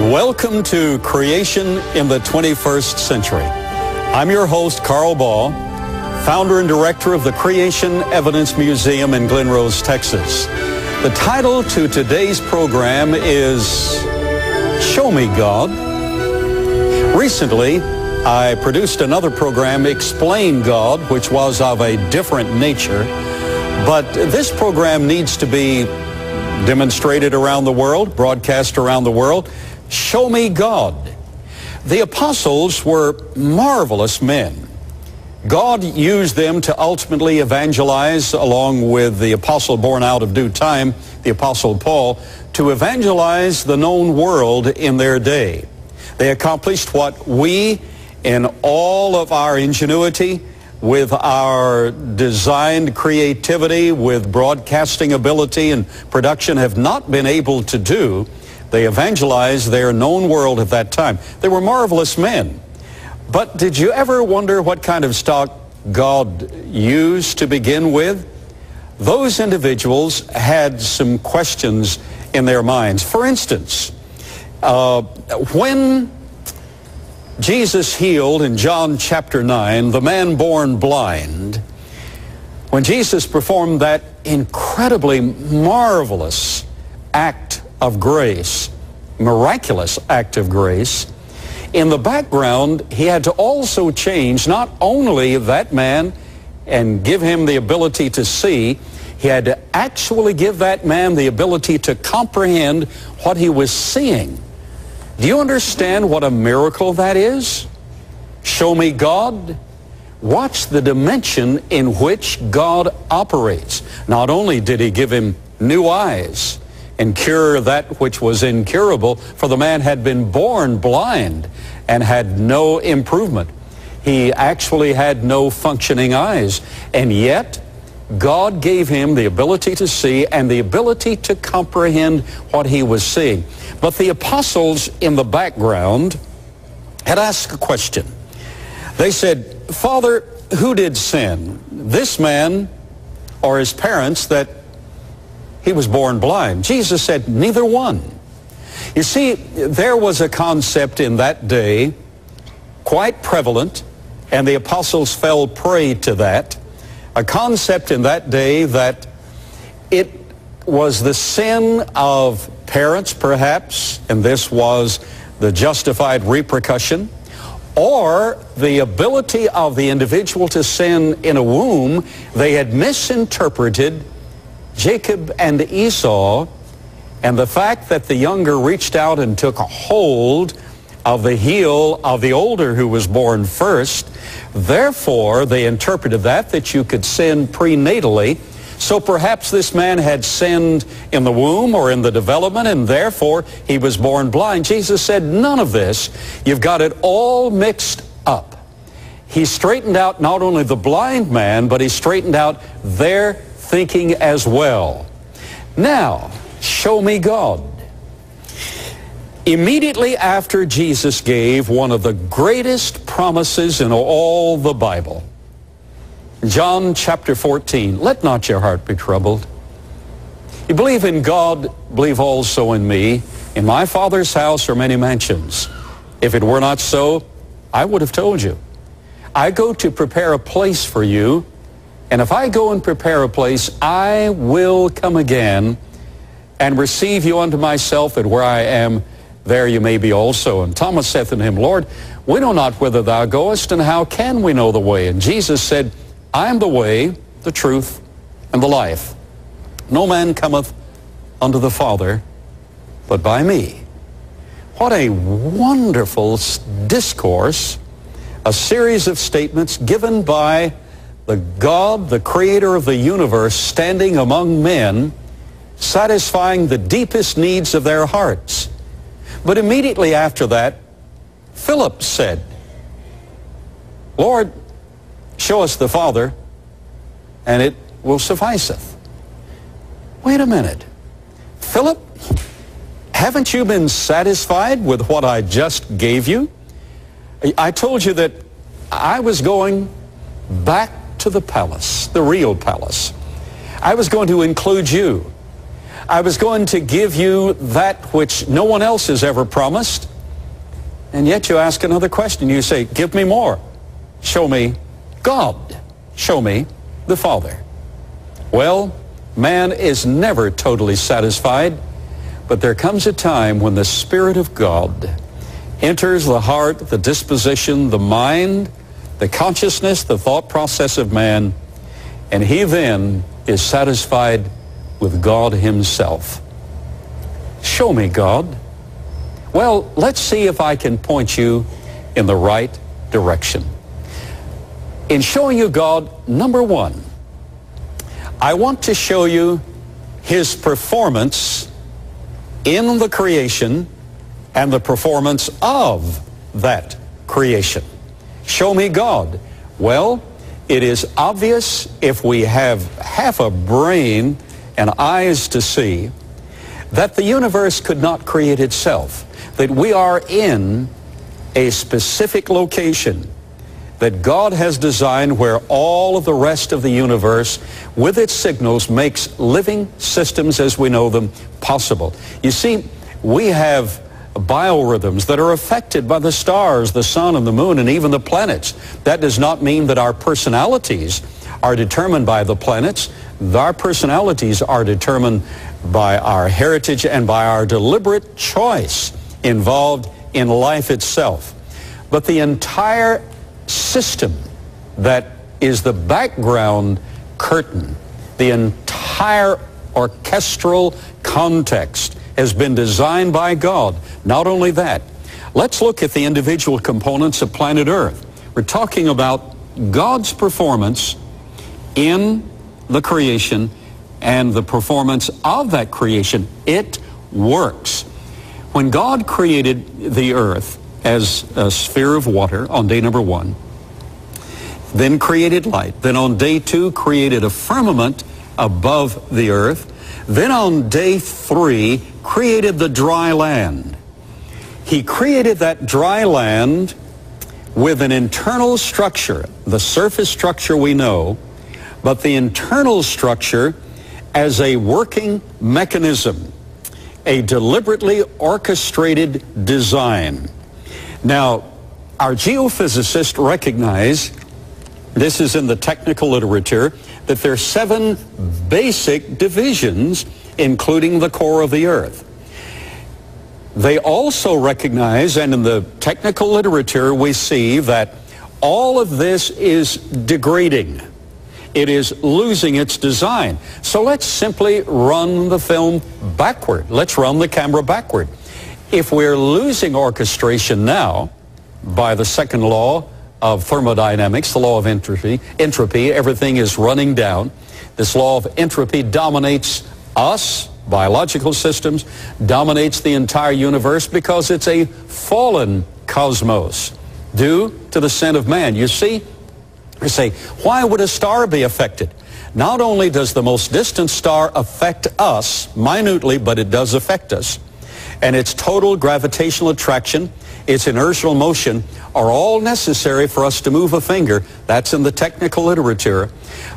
Welcome to Creation in the 21st Century. I'm your host, Carl Baugh, founder and director of the Creation Evidence Museum in Glen Rose, Texas. The title to today's program is Show Me God. Recently, I produced another program, Explain God, which was of a different nature. But this program needs to be demonstrated around the world, broadcast around the world. Show me God. The apostles were marvelous men. God used them to ultimately evangelize, along with the apostle born out of due time, the apostle Paul, to evangelize the known world in their day. They accomplished what we, in all of our ingenuity, with our designed creativity, with broadcasting ability and production, have not been able to do. They evangelized their known world at that time. They were marvelous men. But did you ever wonder what kind of stock God used to begin with? Those individuals had some questions in their minds. For instance, when Jesus healed in John chapter 9 the man born blind, when Jesus performed that incredibly marvelous act of grace, miraculous act of grace, in the background he had to also change not only that man and give him the ability to see, he had to actually give that man the ability to comprehend what he was seeing. Do you understand what a miracle that is? Show me God. Watch the dimension in which God operates. Not only did he give him new eyes and cure that which was incurable, for the man had been born blind and had no improvement. He actually had no functioning eyes, and yet God gave him the ability to see and the ability to comprehend what he was seeing. But the apostles in the background had asked a question. They said, Father, who did sin, this man or his parents, that he was born blind? Jesus said, neither one. You see, there was a concept in that day quite prevalent, and the apostles fell prey to that. A concept in that day that it was the sin of parents, perhaps, and this was the justified repercussion, or the ability of the individual to sin in a womb. They had misinterpreted Jacob and Esau, and the fact that the younger reached out and took a hold of the heel of the older who was born first. Therefore, they interpreted that you could sin prenatally. So perhaps this man had sinned in the womb or in the development, and therefore he was born blind. Jesus said, none of this. You've got it all mixed up. He straightened out not only the blind man, but he straightened out their thinking as well. Now, show me God. Immediately after Jesus gave one of the greatest promises in all the Bible, John chapter 14, let not your heart be troubled. You believe in God, believe also in me. In my Father's house are many mansions. If it were not so, I would have told you. I go to prepare a place for you, and if I go and prepare a place, I will come again and receive you unto myself, that where I am, there you may be also. And Thomas saith unto him, Lord, we know not whither thou goest, and how can we know the way? And Jesus said, I am the way, the truth, and the life. No man cometh unto the Father but by me. What a wonderful discourse, a series of statements given by the God, the creator of the universe, standing among men, satisfying the deepest needs of their hearts. But immediately after that, Philip said, Lord, show us the Father, and it will sufficeth. Wait a minute. Philip, haven't you been satisfied with what I just gave you? I told you that I was going back to the palace, the real palace. I was going to include you. I was going to give you that which no one else has ever promised. And yet you ask another question. You say, give me more. Show me God. Show me the Father. Well, man is never totally satisfied, but there comes a time when the Spirit of God enters the heart, the disposition, the mind, the consciousness, the thought process of man, and he then is satisfied with God himself. Show me God. Well, let's see if I can point you in the right direction. In showing you God, number one, I want to show you his performance in the creation and the performance of that creation. Show me God. Well, it is obvious if we have half a brain and eyes to see that the universe could not create itself, that we are in a specific location that God has designed where all of the rest of the universe with its signals makes living systems as we know them possible. You see, we have biorhythms that are affected by the stars, the sun and the moon, and even the planets. That does not mean that our personalities are determined by the planets. Our personalities are determined by our heritage and by our deliberate choice involved in life itself. But the entire system that is the background curtain, the entire orchestral context has been designed by God. Not only that, let's look at the individual components of planet Earth. We're talking about God's performance in the creation and the performance of that creation. It works. When God created the earth as a sphere of water on day number one, then created light, then on day two created a firmament above the earth, then on day three created the dry land. He created that dry land with an internal structure, the surface structure we know, but the internal structure as a working mechanism, a deliberately orchestrated design. Now, our geophysicists recognize, this is in the technical literature, that there are 7 basic divisions, including the core of the earth. They also recognize, and in the technical literature we see, that all of this is degrading. It is losing its design. So let's simply run the film backward. Let's run the camera backward. If we're losing orchestration now by the second law of thermodynamics, the law of entropy, everything is running down. This law of entropy dominates us, biological systems, dominates the entire universe because it's a fallen cosmos due to the sin of man. You see, you say, why would a star be affected? Not only does the most distant star affect us minutely, but it does affect us. And its total gravitational attraction, its inertial motion, are all necessary for us to move a finger. That's in the technical literature.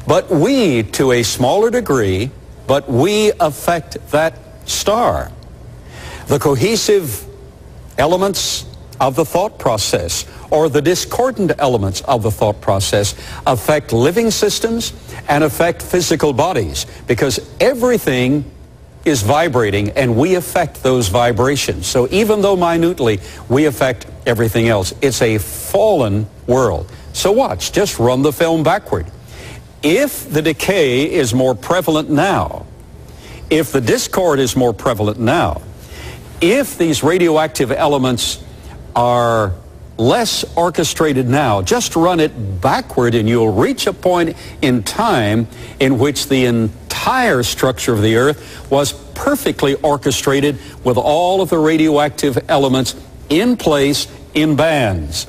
But we, to a smaller degree, but we affect that star. The cohesive elements of the thought process, or the discordant elements of the thought process, affect living systems and affect physical bodies, because everything is vibrating and we affect those vibrations. So even though minutely we affect everything else, it's a fallen world. So watch, just run the film backward. If the decay is more prevalent now, if the discord is more prevalent now, if these radioactive elements are less orchestrated now, just run it backward and you'll reach a point in time in which the entire structure of the earth was perfectly orchestrated with all of the radioactive elements in place in bands.